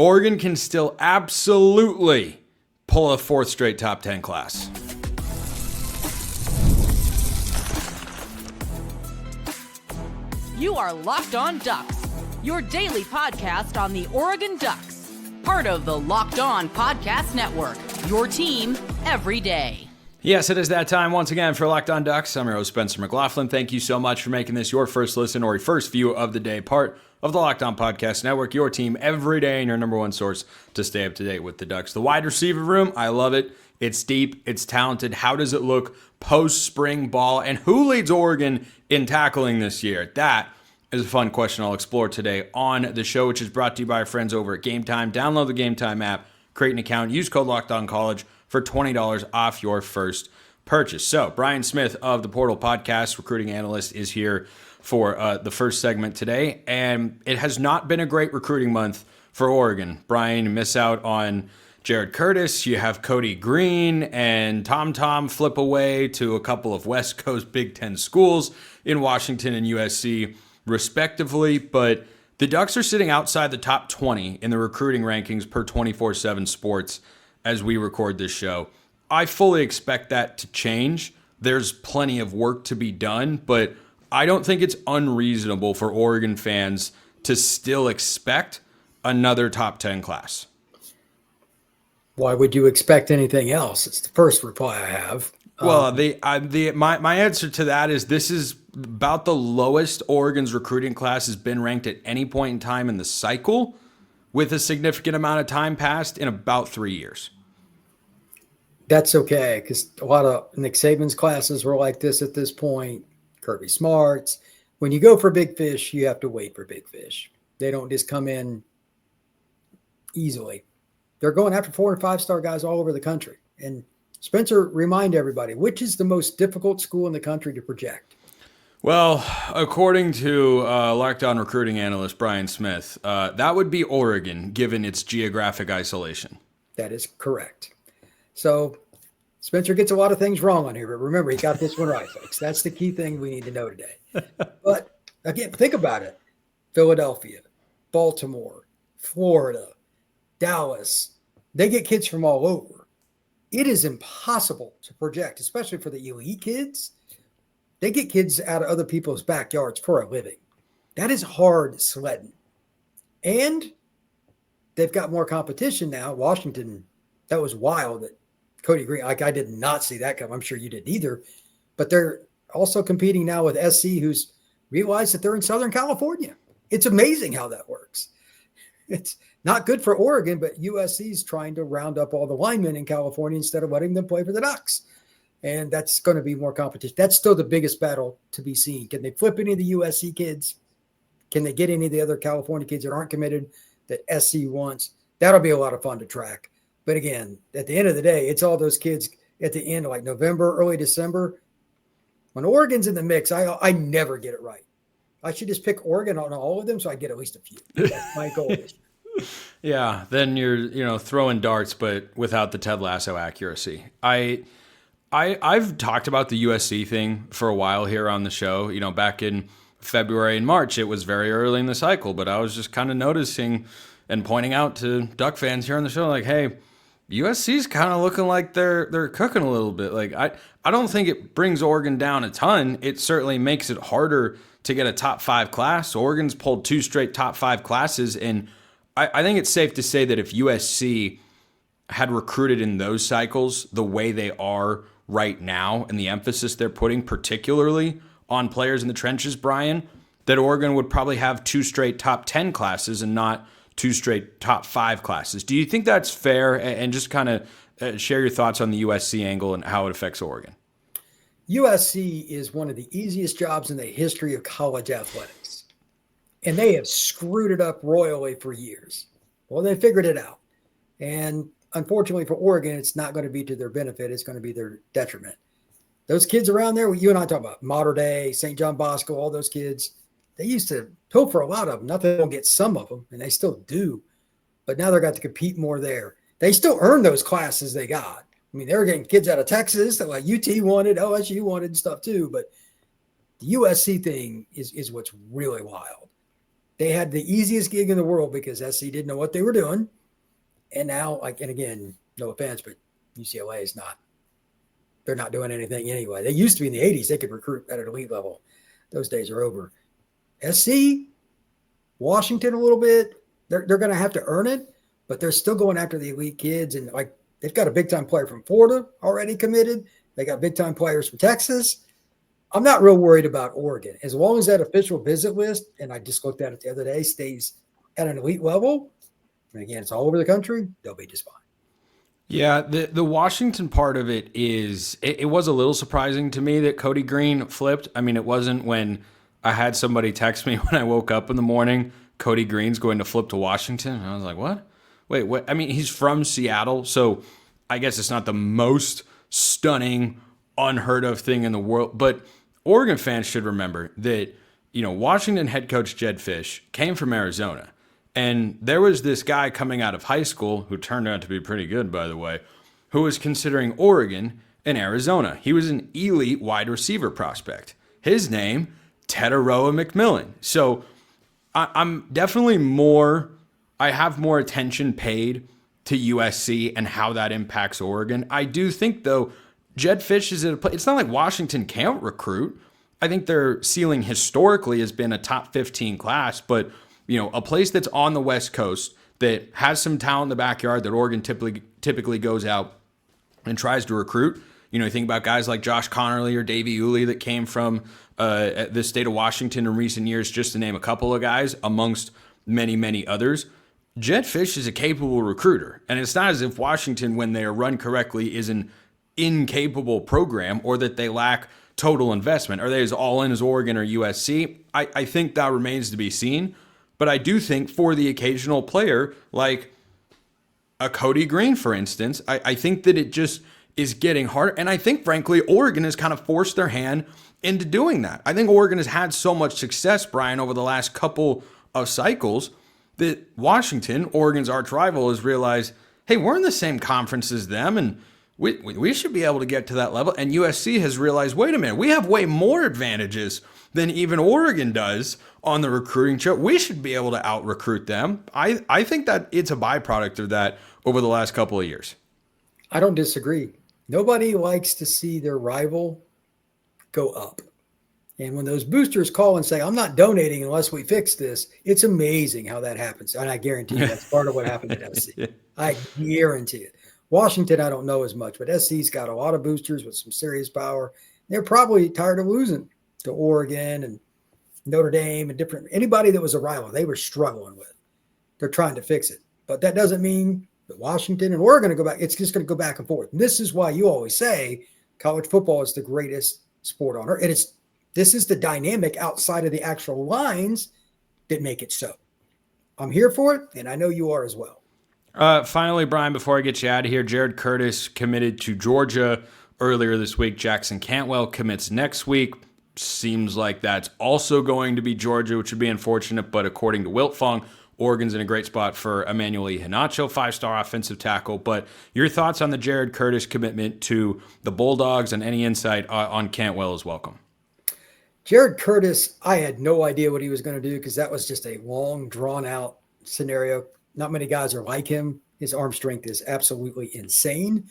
Oregon can still absolutely pull a fourth straight top 10 class. You are Locked On Ducks, your daily podcast on the Oregon Ducks, part of the Locked On Podcast Network, your team every day. Yes, it is that time once again for Locked On Ducks. I'm your host, Spencer McLaughlin. Thank you so much for making this your first listen or your first view of the day, part of the Locked On Podcast Network, your team every day and your number one source to stay up to date with the Ducks. The wide receiver room, I love it. It's deep, it's talented. How does it look post-spring ball? And who leads Oregon in tackling this year? That is a fun question I'll explore today on the show, which is brought to you by our friends over at Game Time. Download the Game Time app, create an account, use code LOCKEDONCollege for $20 off your first purchase. So, Brian Smith of the Portal Podcast, recruiting analyst, is here for the first segment today. And it has not been a great recruiting month for Oregon. Brian, you miss out on Jared Curtis. You have Cody Green and Tom flip away to a couple of West Coast Big Ten schools in Washington and USC, respectively. But the Ducks are sitting outside the top 20 in the recruiting rankings per 24/7 Sports as we record this show. I fully expect that to change. There's plenty of work to be done, but I don't think it's unreasonable for Oregon fans to still expect another top 10 class. Why would you expect anything else? It's the first reply I have. Well, my answer to that is this is about the lowest Oregon's recruiting class has been ranked at any point in time in the cycle, with a significant amount of time passed in about 3 years. That's okay, because a lot of Nick Saban's classes were like this at this point. Kirby Smart's. When you go for big fish, you have to wait for big fish. They don't just come in easily. They're going after 4 and 5-star guys all over the country. And Spencer, remind everybody, which is the most difficult school in the country to project? Well, according to Locked On recruiting analyst Brian Smith, that would be Oregon, given its geographic isolation. That is correct. So Spencer gets a lot of things wrong on here, but remember, he got this one right, folks. That's the key thing we need to know today. But again, think about it. Philadelphia, Baltimore, Florida, Dallas, they get kids from all over. It is impossible to project, especially for the elite kids. They get kids out of other people's backyards for a living. That is hard sledding. And they've got more competition now. Washington, that was wild that Cody Green, like I did not see that come. I'm sure you didn't either. But they're also competing now with SC, who's realized that they're in Southern California. It's amazing how that works. It's not good for Oregon, but USC's trying to round up all the linemen in California instead of letting them play for the Ducks. And that's going to be more competition. That's still the biggest battle to be seen. Can they flip any of the USC kids? Can they get any of the other California kids that aren't committed that SC wants? That'll be a lot of fun to track. But again, at the end of the day, it's all those kids at the end, like November, early December. When Oregon's in the mix, I never get it right. I should just pick Oregon on all of them so I get at least a few. That's my goal. Yeah, then you're throwing darts, but without the Ted Lasso accuracy. I've talked about the USC thing for a while here on the show. Back in February and March, it was very early in the cycle, but I was just kind of noticing and pointing out to Duck fans here on the show, like, hey, USC's kind of looking like they're cooking a little bit. Like, I don't think it brings Oregon down a ton. It certainly makes it harder to get a top 5 class. Oregon's pulled 2 straight top 5 classes, and I think it's safe to say that if USC had recruited in those cycles the way they are right now and the emphasis they're putting particularly on players in the trenches, Brian, that Oregon would probably have 2 straight top 10 classes and not 2 straight top 5 classes. Do you think that's fair? And just kind of share your thoughts on the USC angle and how it affects Oregon. USC is one of the easiest jobs in the history of college athletics. And they have screwed it up royally for years. Well, they figured it out. And unfortunately for Oregon, it's not going to be to their benefit. It's going to be their detriment. Those kids around there, you and I talk about Mater Dei, St. John Bosco, all those kids, they used to hope for a lot of them. Not that they don't get some of them, and they still do. But now they're got to compete more there. They still earn those classes they got. I mean, they were getting kids out of Texas that like UT wanted, LSU wanted and stuff too. But the USC thing is what's really wild. They had the easiest gig in the world because SC didn't know what they were doing. And now, and again, no offense, but UCLA is not. They're not doing anything anyway. They used to be in the 80s. They could recruit at an elite level. Those days are over. SC, Washington a little bit. They're going to have to earn it, but they're still going after the elite kids. And they've got a big-time player from Florida already committed. They got big-time players from Texas. I'm not real worried about Oregon. As long as that official visit list, and I just looked at it the other day, stays at an elite level, and again, it's all over the country, they'll be just fine. Yeah, the Washington part of it is, it was a little surprising to me that Cody Green flipped. I mean, it wasn't when I had somebody text me when I woke up in the morning, Cody Green's going to flip to Washington. And I was like, what? Wait, what? I mean, he's from Seattle, so I guess it's not the most stunning, unheard of thing in the world. But Oregon fans should remember that, Washington head coach Jedd Fisch came from Arizona. And there was this guy coming out of high school who turned out to be pretty good, by the way, who was considering Oregon and Arizona. He was an elite wide receiver prospect. His name, Tetaroa McMillan. So I'm definitely I have more attention paid to USC and how that impacts Oregon. I do think, though, Jedd Fisch is at a place. It's not like Washington can't recruit. I think their ceiling historically has been a top 15 class, but a place that's on the West Coast that has some talent in the backyard that Oregon typically goes out and tries to recruit. You think about guys like Josh Connerly or Davey Uli that came from the state of Washington in recent years, just to name a couple of guys amongst many, many others. Jedd Fisch is a capable recruiter. And it's not as if Washington, when they are run correctly, is an incapable program or that they lack total investment. Are they as all in as Oregon or USC? I think that remains to be seen. But I do think for the occasional player, like a Cody Green, for instance, I think that it just is getting harder. And I think, frankly, Oregon has kind of forced their hand into doing that. I think Oregon has had so much success, Brian, over the last couple of cycles that Washington, Oregon's arch rival, has realized, hey, we're in the same conference as them, and we should be able to get to that level. And USC has realized, wait a minute, we have way more advantages than even Oregon does on the recruiting show. We should be able to out-recruit them. I think that it's a byproduct of that over the last couple of years. I don't disagree. Nobody likes to see their rival go up. And when those boosters call and say, I'm not donating unless we fix this, it's amazing how that happens. And I guarantee you that's part of what happened at SC. I guarantee it. Washington, I don't know as much, but SC's got a lot of boosters with some serious power. They're probably tired of losing to Oregon and Notre Dame and anybody that was a rival they were struggling with. They're trying to fix it. But that doesn't mean that Washington and Oregon are going to go back. It's just going to go back and forth. And this is why you always say college football is the greatest sport on earth. And this is the dynamic outside of the actual lines that make it so. I'm here for it, and I know you are as well. Finally, Brian, before I get you out of here, Jared Curtis committed to Georgia earlier this week. Jackson Cantwell commits next week. Seems like that's also going to be Georgia, which would be unfortunate, but according to Wiltfong, Oregon's in a great spot for Emmanuel Iheanacho, 5-star offensive tackle. But your thoughts on the Jared Curtis commitment to the Bulldogs and any insight on Cantwell is welcome. Jared Curtis, I had no idea what he was going to do because that was just a long, drawn-out scenario. Not many guys are like him. His arm strength is absolutely insane.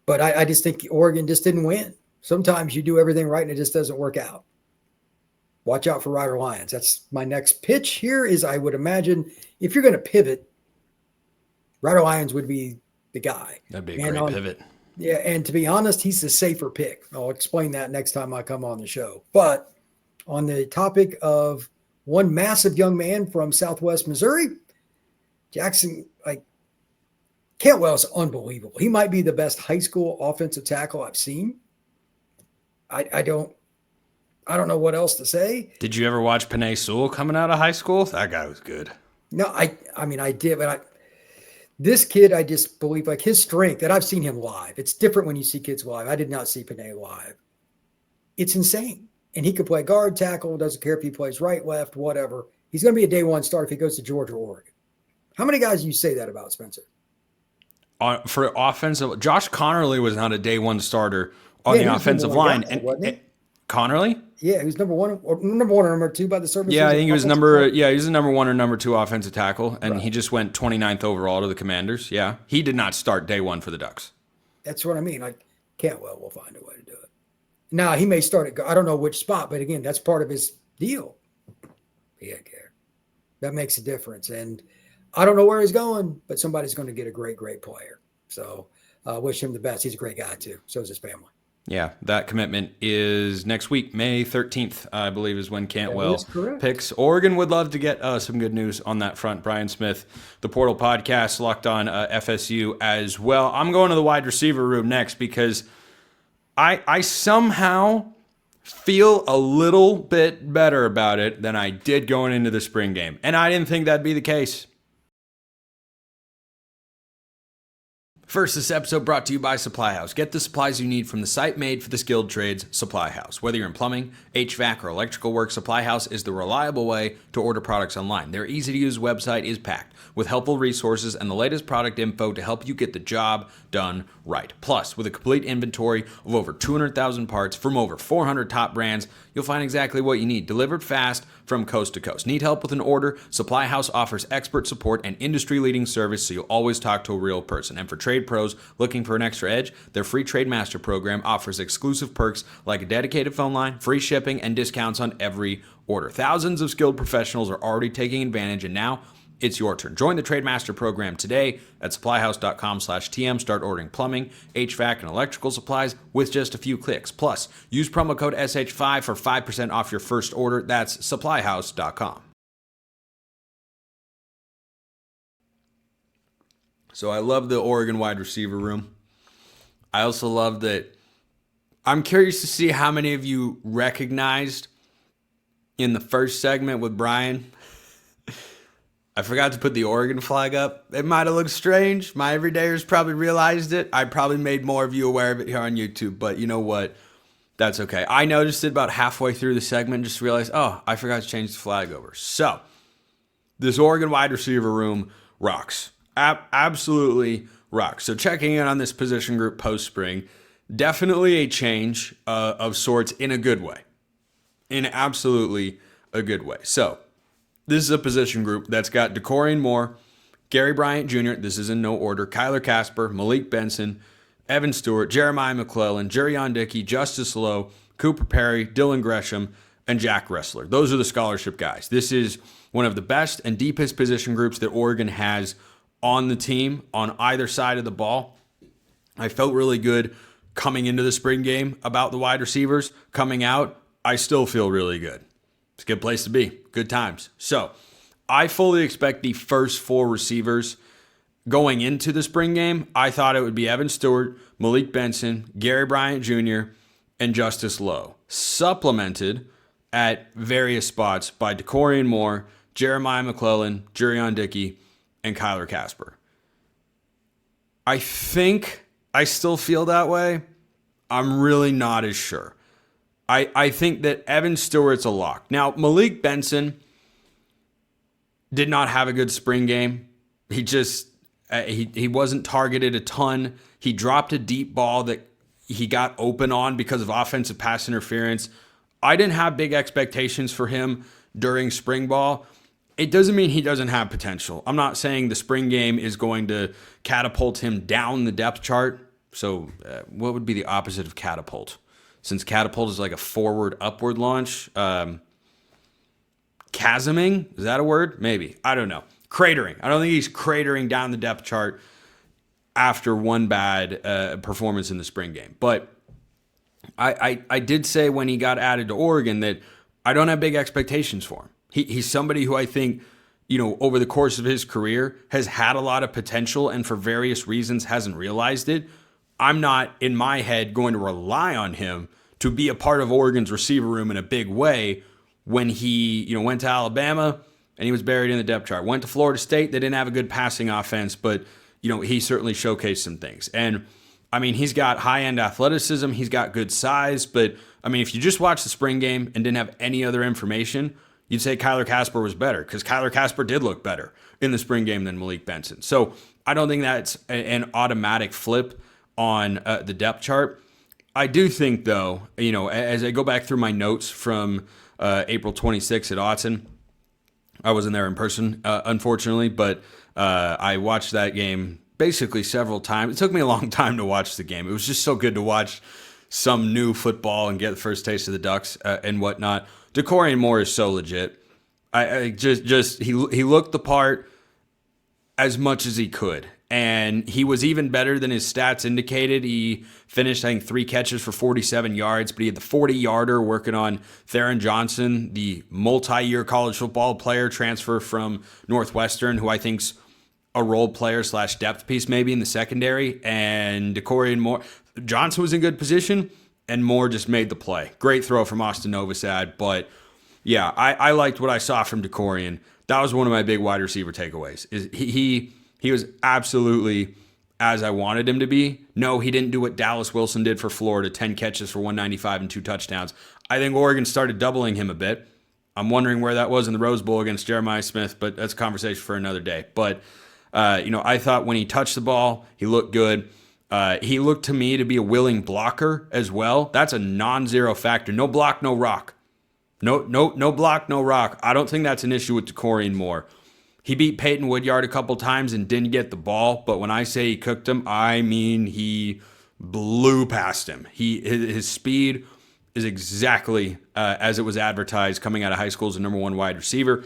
But I just think Oregon just didn't win. Sometimes you do everything right and it just doesn't work out. Watch out for Rider Lions. That's my next pitch here is I would imagine if you're going to pivot, Rider Lions would be the guy. That'd be a great pivot. Yeah, and to be honest, he's the safer pick. I'll explain that next time I come on the show. But on the topic of one massive young man from Southwest Missouri, Jackson, Cantwell's unbelievable. He might be the best high school offensive tackle I've seen. I don't know what else to say. Did you ever watch Penei Sewell coming out of high school? That guy was good. No, I mean, I did, but this kid, I just believe his strength, and I've seen him live. It's different when you see kids live. I did not see Penei live. It's insane. And he could play guard, tackle, doesn't care if he plays right, left, whatever. He's going to be a day one start if he goes to Georgia or Oregon. How many guys do you say that about, Spencer? For offensive, Josh Connerly was not a day one starter on the offensive line. Guy, wasn't he? Connerly? Yeah, he was number one or number two by the services. Yeah, I think he was he was the number one or number two offensive tackle, and he just went 29th overall to the Commanders. Yeah, he did not start day one for the Ducks. That's what I mean. Like Cantwell will find a way to do it. Now he may start at, I don't know which spot, but again, that's part of his deal. He didn't care. That makes a difference. And I don't know where he's going, but somebody's going to get a great, great player. So wish him the best. He's a great guy too. So is his family. Yeah, that commitment is next week, May 13th, I believe, is when Cantwell picks. Oregon would love to get some good news on that front. Brian Smith, the Portal Podcast, locked on FSU as well. I'm going to the wide receiver room next because I somehow feel a little bit better about it than I did going into the spring game. And I didn't think that'd be the case. First, this episode brought to you by Supply House. Get the supplies you need from the site made for the skilled trades, Supply House. Whether you're in plumbing, HVAC, or electrical work, Supply House is the reliable way to order products online. Their easy-to-use website is packed with helpful resources and the latest product info to help you get the job done right. Plus, with a complete inventory of over 200,000 parts from over 400 top brands, you'll find exactly what you need, delivered fast from coast to coast. Need help with an order? Supply House offers expert support and industry-leading service, so you'll always talk to a real person. And for trade pros looking for an extra edge, their free Trade Master program offers exclusive perks like a dedicated phone line, free shipping, and discounts on every order. Thousands of skilled professionals are already taking advantage, and now it's your turn. Join the Trade Master program today at supplyhouse.com/TM. Start ordering plumbing, HVAC, and electrical supplies with just a few clicks. Plus, use promo code SH5 for 5% off your first order. That's supplyhouse.com. So I love the Oregon wide receiver room. I also love that. I'm curious to see how many of you recognized in the first segment with Brian. I forgot to put the Oregon flag up. It might have looked strange. My everydayers probably realized it. I probably made more of you aware of it here on YouTube, but you know what? That's okay. I noticed it about halfway through the segment, just realized, oh, I forgot to change the flag over. So, this Oregon wide receiver room rocks. Absolutely rocks. So, checking in on this position group post-spring, definitely a change of sorts in a good way. In absolutely a good way. So, this is a position group that's got DeCorian Moore, Gary Bryant Jr., this is in no order, Kyler Casper, Malik Benson, Evan Stewart, Jeremiah McClellan, Jerion Dickey, Justice Lowe, Cooper Perry, Dylan Gresham, and Jack Ressler. Those are the scholarship guys. This is one of the best and deepest position groups that Oregon has on the team on either side of the ball. I felt really good coming into the spring game about the wide receivers. Coming out, I still feel really good. It's a good place to be. Good times. So I fully expect the first four receivers going into the spring game. I thought it would be Evan Stewart, Malik Benson, Gary Bryant Jr., and Justice Lowe, supplemented at various spots by DeCorian Moore, Jeremiah McClellan, Jerion Dickey, and Kyler Casper. I think I still feel that way. I'm really not as sure. I think that Evan Stewart's a lock. Now, Malik Benson did not have a good spring game. He just, he wasn't targeted a ton. He dropped a deep ball that he got open on because of offensive pass interference. I didn't have big expectations for him during spring ball. It doesn't mean he doesn't have potential. I'm not saying the spring game is going to catapult him down the depth chart. So what would be the opposite of catapult? Since catapult is like a forward, upward launch. Chasming? Is that a word? Maybe. I don't know. Cratering. I don't think he's cratering down the depth chart after one bad performance in the spring game. But I did say when he got added to Oregon that I don't have big expectations for him. He's somebody who I think, over the course of his career has had a lot of potential and for various reasons hasn't realized it. I'm not, in my head, going to rely on him to be a part of Oregon's receiver room in a big way when he, went to Alabama and he was buried in the depth chart. Went to Florida State. They didn't have a good passing offense, but, he certainly showcased some things. And, he's got high-end athleticism. He's got good size. But, if you just watched the spring game and didn't have any other information, you'd say Kyler Casper was better because Kyler Casper did look better in the spring game than Malik Benson. So I don't think that's an automatic flip on the depth chart. I do think, though, as I go back through my notes from April 26th at Autzen, I wasn't there in person, unfortunately, but I watched that game basically several times. It took me a long time to watch the game. It was just so good to watch some new football and get the first taste of the Ducks and whatnot. DeCorian Moore is so legit. He looked the part as much as he could. And he was even better than his stats indicated. He finished, I think, 3 catches for 47 yards, but he had the 40-yarder working on Theron Johnson, the multi-year college football player transfer from Northwestern, who I think's a role player / depth piece maybe in the secondary. And DeCorian Moore, Johnson was in good position, and Moore just made the play. Great throw from Austin Novosad, but yeah, I liked what I saw from DeCorian. That was one of my big wide receiver takeaways. Is he was absolutely as I wanted him to be. No, he didn't do what Dallas Wilson did for Florida, 10 catches for 195 and 2 touchdowns. I think Oregon started doubling him a bit. I'm wondering where that was in the Rose Bowl against Jeremiah Smith, but that's a conversation for another day. But, I thought when he touched the ball, he looked good. He looked to me to be a willing blocker as well. That's a non-zero factor. No block, no rock. No block, no rock. I don't think that's an issue with DeCorian Moore. He beat Peyton Woodyard a couple times and didn't get the ball, but when I say he cooked him, I mean he blew past him. His speed is exactly as it was advertised coming out of high school as a number 1 wide receiver.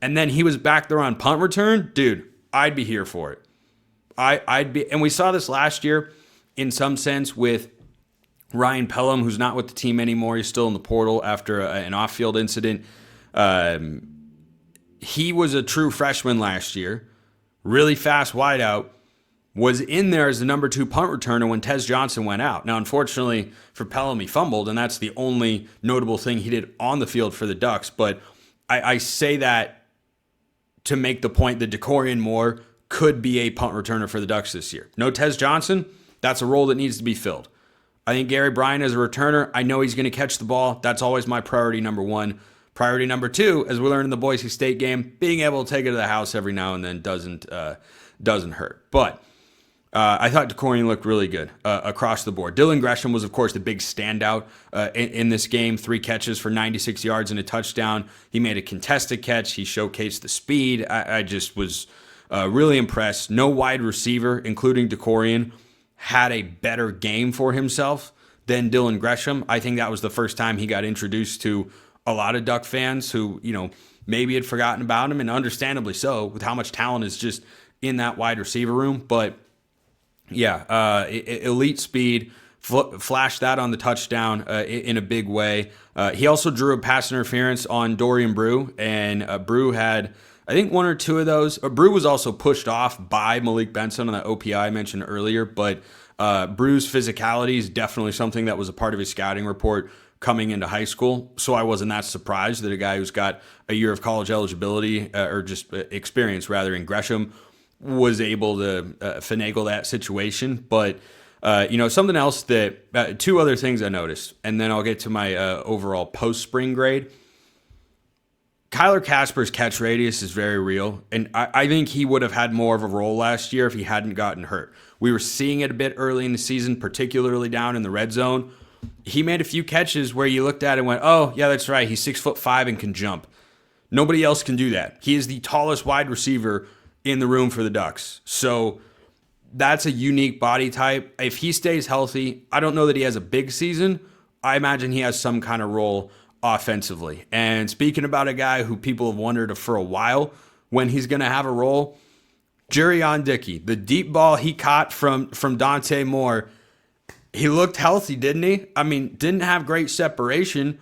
And then he was back there on punt return. Dude, I'd be here for it. And we saw this last year in some sense with Ryan Pelham, who's not with the team anymore. He's still in the portal after an off-field incident. He was a true freshman last year, really fast wideout, was in there as the number 2 punt returner when Tez Johnson went out. Now, unfortunately for Pelham, he fumbled, and that's the only notable thing he did on the field for the Ducks. But I say that to make the point that DeCorian Moore could be a punt returner for the Ducks this year. No Tez Johnson, that's a role that needs to be filled. I think Gary Bryan as a returner, I know he's going to catch the ball. That's always my priority number 1. Priority number 2, as we learned in the Boise State game, being able to take it to the house every now and then doesn't hurt. But I thought DeCorian looked really good across the board. Dylan Gresham was, of course, the big standout in this game. 3 catches for 96 yards and a touchdown. He made a contested catch. He showcased the speed. I just was really impressed. No wide receiver, including DeCorian, had a better game for himself than Dylan Gresham. I think that was the first time he got introduced to a lot of Duck fans who, maybe had forgotten about him, and understandably so, with how much talent is just in that wide receiver room. But yeah, elite speed, flashed that on the touchdown in a big way. He also drew a pass interference on Dorian Brew, and Brew had, I think, 1 or 2 of those. Brew was also pushed off by Malik Benson on that OPI I mentioned earlier, but Brew's physicality is definitely something that was a part of his scouting report coming into high school, so I wasn't that surprised that a guy who's got a year of college eligibility, or just experience rather, in Gresham, was able to finagle that situation. But, something else that, 2 other things I noticed, and then I'll get to my overall post-spring grade. Kyler Casper's catch radius is very real, and I think he would have had more of a role last year if he hadn't gotten hurt. We were seeing it a bit early in the season, particularly down in the red zone. He made a few catches where you looked at it and went, oh, yeah, that's right. He's 6'5" and can jump. Nobody else can do that. He is the tallest wide receiver in the room for the Ducks. So that's a unique body type. If he stays healthy, I don't know that he has a big season. I imagine he has some kind of role offensively. And speaking about a guy who people have wondered for a while when he's going to have a role, Jerion Dickey, the deep ball he caught from Dante Moore, he looked healthy, didn't he? I mean, didn't have great separation,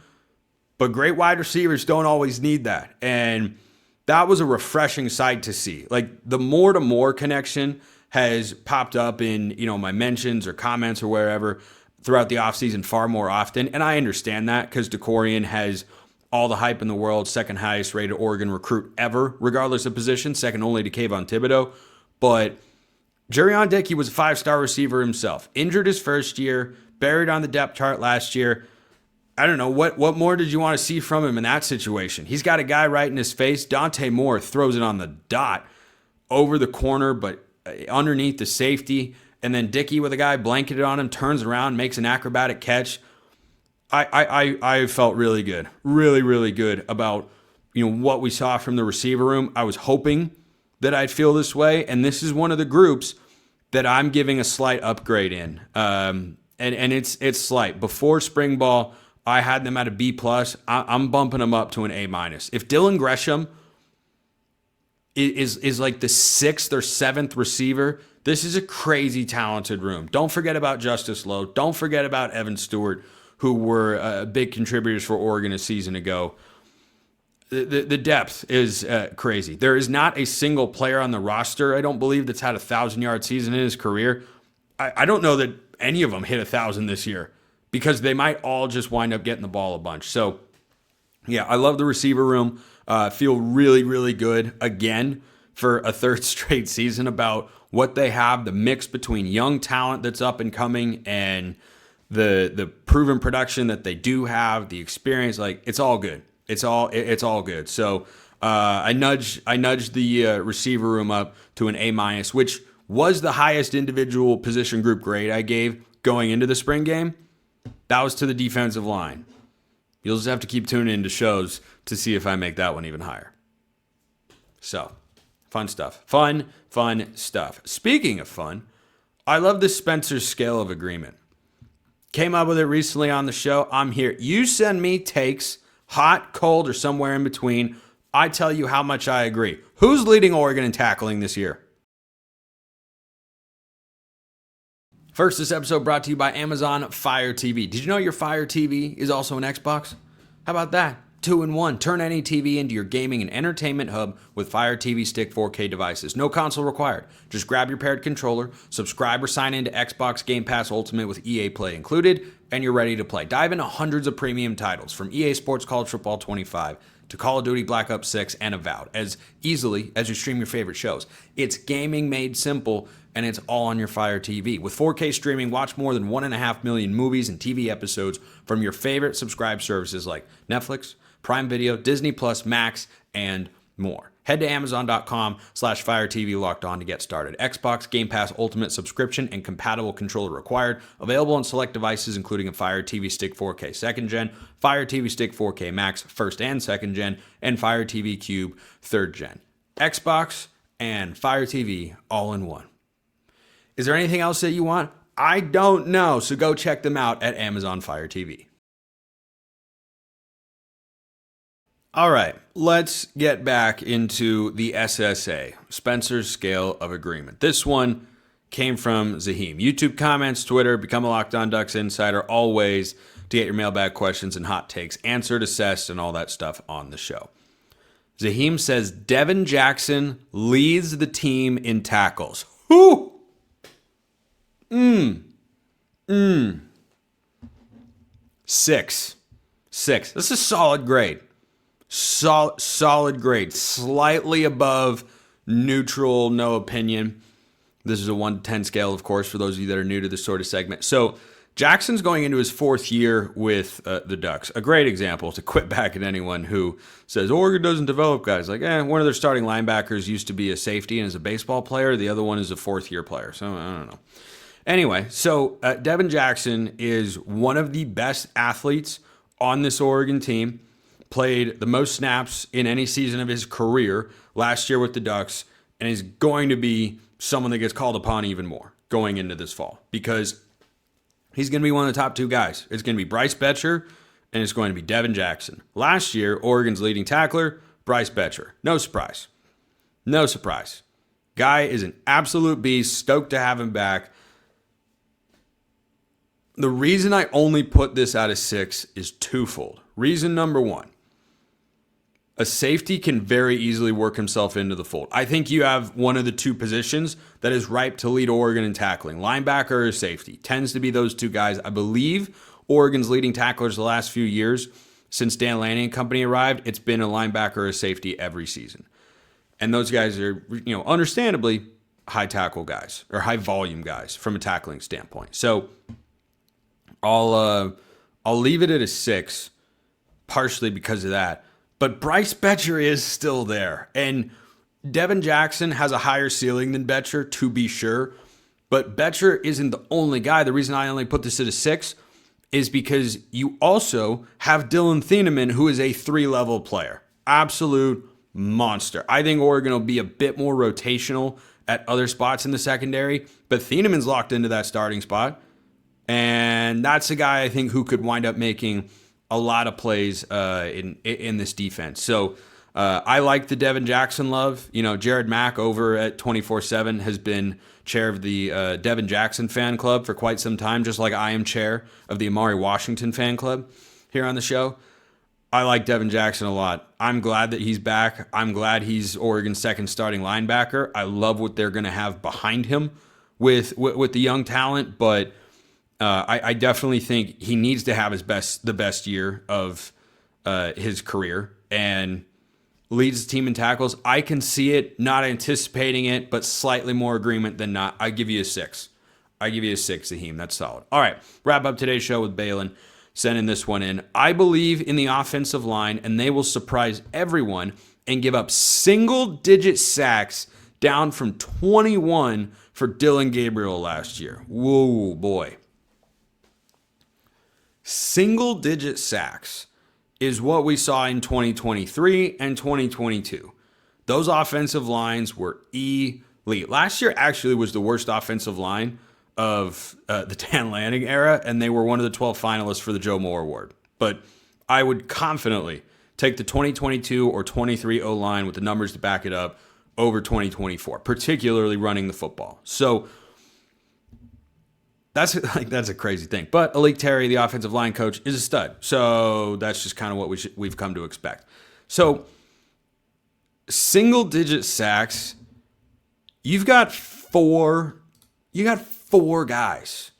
but great wide receivers don't always need that. And that was a refreshing sight to see. Like, the more-to-more connection has popped up in, my mentions or comments or wherever throughout the offseason far more often. And I understand that because DeCorian has all the hype in the world, second highest rated Oregon recruit ever, regardless of position, second only to Kayvon Thibodeau. But Jerion Dickey was a 5-star receiver himself. Injured his first year, buried on the depth chart last year. I don't know, what more did you want to see from him in that situation? He's got a guy right in his face. Dante Moore throws it on the dot over the corner, but underneath the safety. and then Dickey with a guy blanketed on him, turns around, makes an acrobatic catch. I felt really good, really, really good about what we saw from the receiver room. I was hoping that I'd feel this way, and this is one of the groups that I'm giving a slight upgrade in, and it's slight. Before spring ball, I had them at a B+. I'm bumping them up to an A-. If Dylan Gresham is like the 6th or 7th receiver, this is a crazy talented room. Don't forget about Justice Lowe. Don't forget about Evan Stewart, who were big contributors for Oregon a season ago. The depth is crazy. There is not a single player on the roster, I don't believe, that's had a 1,000-yard season in his career. I don't know that any of them hit 1,000 this year, because they might all just wind up getting the ball a bunch. So, yeah, I love the receiver room. Feel really, really good again for a third straight season about what they have, the mix between young talent that's up and coming and the proven production that they do have, the experience. Like, it's all good. It's all good. So I nudged the receiver room up to an A-, which was the highest individual position group grade I gave going into the spring game. That was to the defensive line. You'll just have to keep tuning into shows to see if I make that one even higher. So, fun stuff. Fun stuff. Speaking of fun, I love this Spencer's scale of agreement. Came up with it recently on the show. I'm here. You send me takes, hot, cold, or somewhere in between. I tell you how much I agree. Who's leading Oregon in tackling this year? First, this episode brought to you by Amazon Fire TV. Did you know your Fire TV is also an Xbox? How about that? 2-in-1. Turn any TV into your gaming and entertainment hub with Fire TV Stick 4K devices. No console required. Just grab your paired controller, subscribe or sign into Xbox Game Pass Ultimate with EA Play included, and you're ready to play. Dive into hundreds of premium titles from EA Sports College Football 25 to Call of Duty Black Ops 6 and Avowed as easily as you stream your favorite shows. It's gaming made simple, and it's all on your Fire TV. With 4K streaming, watch more than 1.5 million movies and TV episodes from your favorite subscribed services like Netflix, Prime Video, Disney Plus, Max, and more. Head to Amazon.com/Fire TV Locked On to get started. Xbox Game Pass Ultimate subscription and compatible controller required. Available on select devices, including a Fire TV Stick 4K 2nd Gen, Fire TV Stick 4K Max 1st and 2nd Gen, and Fire TV Cube 3rd Gen. Xbox and Fire TV all in one. Is there anything else that you want? I don't know, so go check them out at Amazon Fire TV. All right, let's get back into the SSA, Spencer's Scale of Agreement. This one came from Zaheem. YouTube comments, Twitter, become a Locked On Ducks insider, all ways to get your mailbag questions and hot takes answered, assessed, and all that stuff on the show. Zaheem says, Devon Jackson leads the team in tackles. Whoo! Six. This is a solid grade. Solid grade. Slightly above neutral, no opinion. This is a 1 to 10 scale, of course, for those of you that are new to this sort of segment. So Jackson's going into his 4th year with the Ducks. A great example to quit back at anyone who says Oregon doesn't develop guys. Like, one of their starting linebackers used to be a safety and is a baseball player. The other one is a 4th-year player. So I don't know. Anyway, so Devon Jackson is one of the best athletes on this Oregon team. Played the most snaps in any season of his career last year with the Ducks, and is going to be someone that gets called upon even more going into this fall because he's going to be one of the top 2 guys. It's going to be Bryce Boettcher, and it's going to be Devon Jackson. Last year, Oregon's leading tackler, Bryce Boettcher. No surprise. Guy is an absolute beast. Stoked to have him back. The reason I only put this at a 6 is twofold. Reason number 1. A safety can very easily work himself into the fold. I think you have one of the 2 positions that is ripe to lead Oregon in tackling. Linebacker or safety. Tends to be those 2 guys. I believe Oregon's leading tacklers the last few years, since Dan Lanning and company arrived, it's been a linebacker or a safety every season. And those guys are, understandably high tackle guys or high volume guys from a tackling standpoint. So I'll leave it at a 6, partially because of that. But Bryce Boettcher is still there. And Devon Jackson has a higher ceiling than Boettcher, to be sure. But Boettcher isn't the only guy. The reason I only put this at a 6 is because you also have Dylan Thieneman, who is a 3-level player. Absolute monster. I think Oregon will be a bit more rotational at other spots in the secondary, but Thieneman's locked into that starting spot. And that's a guy I think who could wind up making a lot of plays in this defense. So I like the Devon Jackson love. Jared Mack over at 24/7 has been chair of the Devon Jackson fan club for quite some time, just like I am chair of the Amari Washington fan club here on the show. I like Devon Jackson a lot. I'm glad that he's back. I'm glad he's Oregon's second starting linebacker. I love what they're going to have behind him with the young talent, but I definitely think he needs to have the best year of his career and leads the team in tackles. I can see it, not anticipating it, but slightly more agreement than not. I give you a 6. I give you a 6, Zaheem. That's solid. All right, wrap up today's show with Balin sending this one in. I believe in the offensive line, and they will surprise everyone and give up single-digit sacks down from 21 for Dylan Gabriel last year. Whoa, boy. Single-digit sacks is what we saw in 2023 and 2022. Those offensive lines were elite. Last year actually was the worst offensive line of the Dan Lanning era, and they were one of the 12 finalists for the Joe Moore Award. But I would confidently take the 2022 or 23 O-line with the numbers to back it up over 2024, particularly running the football. So that's a crazy thing. But Alik Terry, the offensive line coach, is a stud. So that's just kind of what we've come to expect. So single-digit sacks, you've got four guys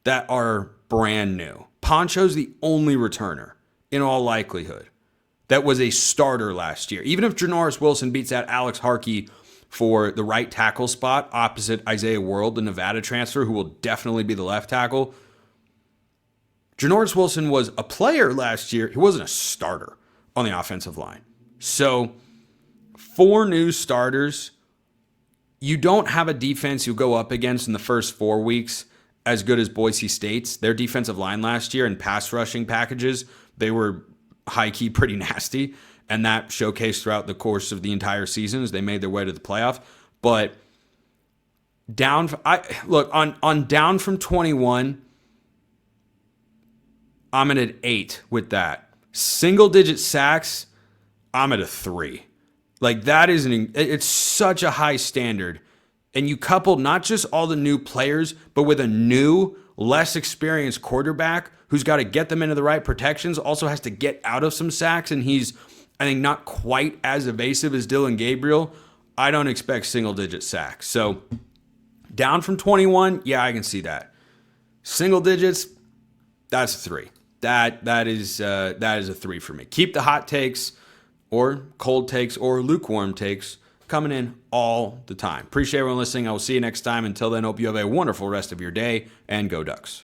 that are brand new. Poncho's the only returner, in all likelihood, that was a starter last year. Even if Janoris Wilson beats out Alex Harkey for the right tackle spot opposite Isaiah World, the Nevada transfer, who will definitely be the left tackle, Janoris Wilson was a player last year. He wasn't a starter on the offensive line. So 4 new starters. You don't have a defense you go up against in the first 4 weeks as good as Boise State's. Their defensive line last year in pass rushing packages, they were high-key pretty nasty, and that showcased throughout the course of the entire season as they made their way to the playoff. But down from 21, I'm at an 8 with that. Single-digit sacks, I'm at a 3. Like, that is it's such a high standard. And you couple not just all the new players, but with a new, less experienced quarterback who's got to get them into the right protections, also has to get out of some sacks, and he's, I think, not quite as evasive as Dylan Gabriel. I don't expect single-digit sacks. So down from 21, yeah, I can see that. Single digits, that's a 3. That is a 3 for me. Keep the hot takes or cold takes or lukewarm takes coming in all the time. Appreciate everyone listening. I will see you next time. Until then, hope you have a wonderful rest of your day, and go Ducks.